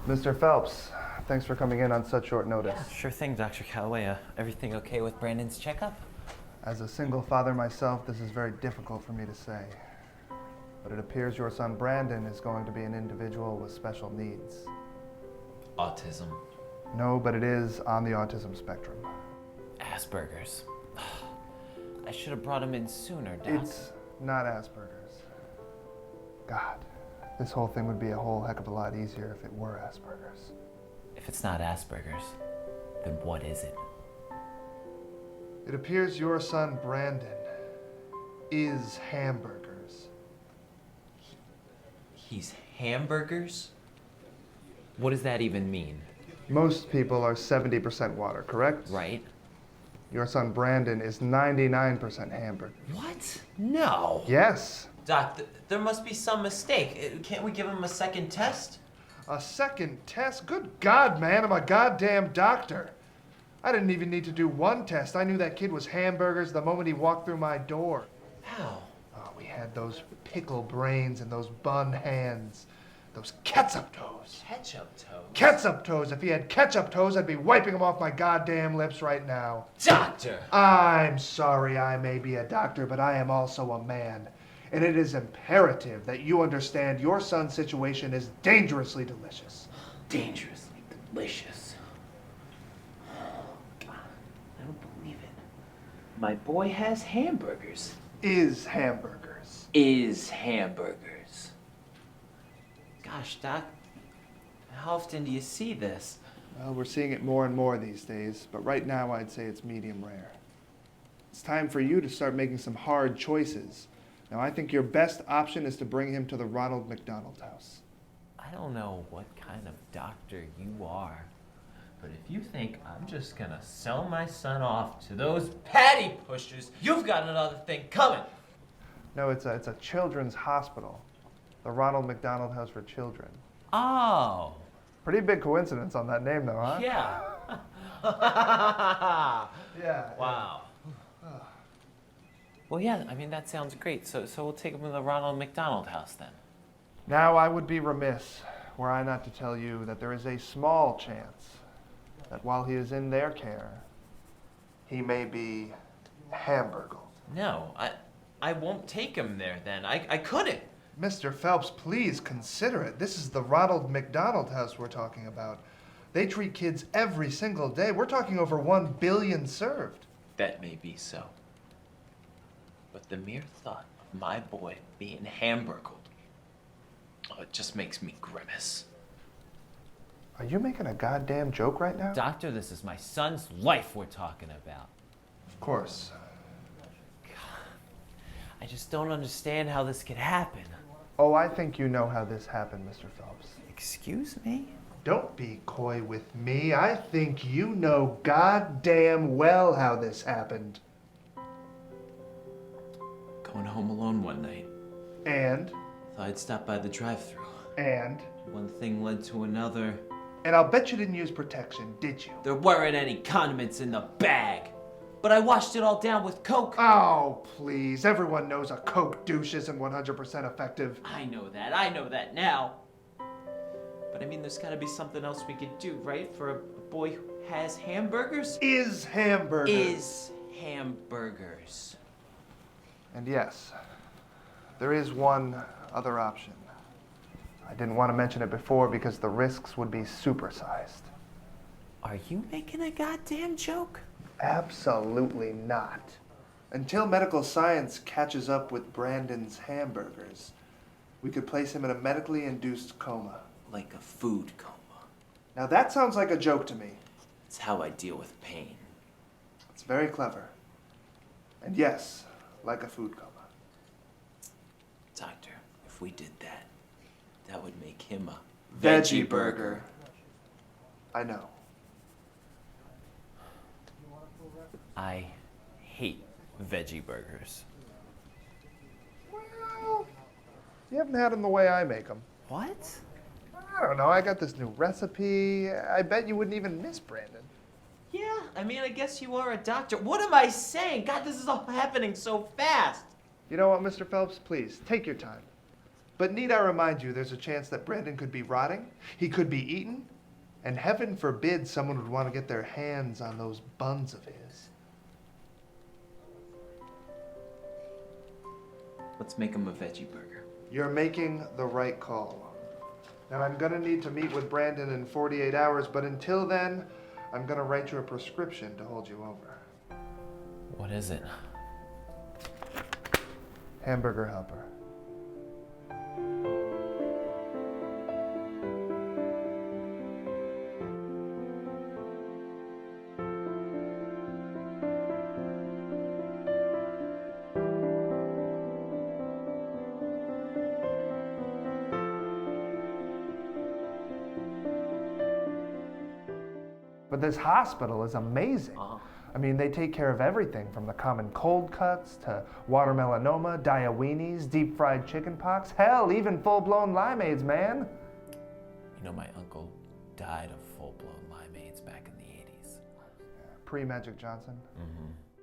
Mr. Phelps, thanks for coming in on such short notice. Yeah, sure thing, Dr. Calloway. Everything okay with Brandon's checkup? As a single father myself, this is very difficult for me to say. But it appears your son Brandon is going to be an individual with special needs. Autism. No, but it is on the autism spectrum. Asperger's. I should have brought him in sooner, Doc. It's not Asperger's. God, this whole thing would be a whole heck of a lot easier if it were Asperger's. If it's not Asperger's, then what is it? It appears your son Brandon is Hamburgers. He's Hamburgers? What does that even mean? Most people are 70% water, correct? Right. Your son Brandon is 99% hamburger. What? No. Yes. Doc, there must be some mistake. Can't we give him a second test? A second test? Good God, man, I'm a goddamn doctor. I didn't even need to do one test. I knew that kid was Hamburgers the moment he walked through my door. How? Oh, we had those pickle brains and those bun hands. Those ketchup toes. Ketchup toes? Ketchup toes. If he had ketchup toes, I'd be wiping them off my goddamn lips right now. Doctor! I'm sorry I may be a doctor, but I am also a man. And it is imperative that you understand your son's situation is dangerously delicious. Dangerously delicious. God, I don't believe it. My boy has hamburgers. Is Hamburgers. Is hamburgers. Gosh, Doc, how often do you see this? Well, we're seeing it more and more these days, but right now I'd say it's medium rare. It's time for you to start making some hard choices. Now, I think your best option is to bring him to the Ronald McDonald House. I don't know what kind of doctor you are, but if you think I'm just gonna sell my son off to those patty pushers, you've got another thing coming. No, it's a children's hospital. The Ronald McDonald House for Children. Oh. Pretty big coincidence on that name, though, huh? Yeah. Yeah. Wow. Well, yeah, I mean, that sounds great. So we'll take him to the Ronald McDonald House then. Now, I would be remiss were I not to tell you that there is a small chance that while he is in their care, he may be hamburgled. No, I won't take him there then. I couldn't. Mr. Phelps, please consider it. This is the Ronald McDonald House we're talking about. They treat kids every single day. We're talking over 1 billion served. That may be so. But the mere thought of my boy being hamburgled, oh, it just makes me grimace. Are you making a goddamn joke right now? Doctor, this is my son's life we're talking about. Of course. I just don't understand how this could happen. Oh, I think you know how this happened, Mr. Phelps. Excuse me? Don't be coy with me. I think you know goddamn well how this happened. Going home alone one night. And? Thought I'd stop by the drive-thru. And? One thing led to another. And I'll bet you didn't use protection, did you? There weren't any condiments in the bag. But I washed it all down with Coke. Oh, please. Everyone knows a Coke douche isn't 100% effective. I know that now. But I mean, there's gotta be something else we could do, right? For a boy who has hamburgers? Is hamburgers. Is hamburgers. And yes, there is one other option. I didn't want to mention it before because the risks would be supersized. Are you making a goddamn joke? Absolutely not. Until medical science catches up with Brandon's hamburgers, we could place him in a medically induced coma. Like a food coma. Now that sounds like a joke to me. It's how I deal with pain. It's very clever. And yes, like a food coma. Doctor, if we did that, that would make him a Veggie burger. I know. I hate veggie burgers. Well, you haven't had them the way I make them. What? I don't know, I got this new recipe. I bet you wouldn't even miss Brandon. Yeah, I mean, I guess you are a doctor. What am I saying? God, this is all happening so fast. You know what, Mr. Phelps? Please, take your time. But need I remind you, there's a chance that Brandon could be rotting, he could be eaten, and heaven forbid someone would want to get their hands on those buns of his. Let's make him a veggie burger. You're making the right call. Now, I'm going to need to meet with Brandon in 48 hours, but until then, I'm going to write you a prescription to hold you over. What is it? Hamburger helper. But this hospital is amazing. I mean, they take care of everything from the common cold cuts to watermelanoma, diabetes, deep fried chicken pox, hell, even full-blown limeades, man. You know, my uncle died of full-blown limeades back in the 80s. Pre-Magic Johnson. Mm-hmm.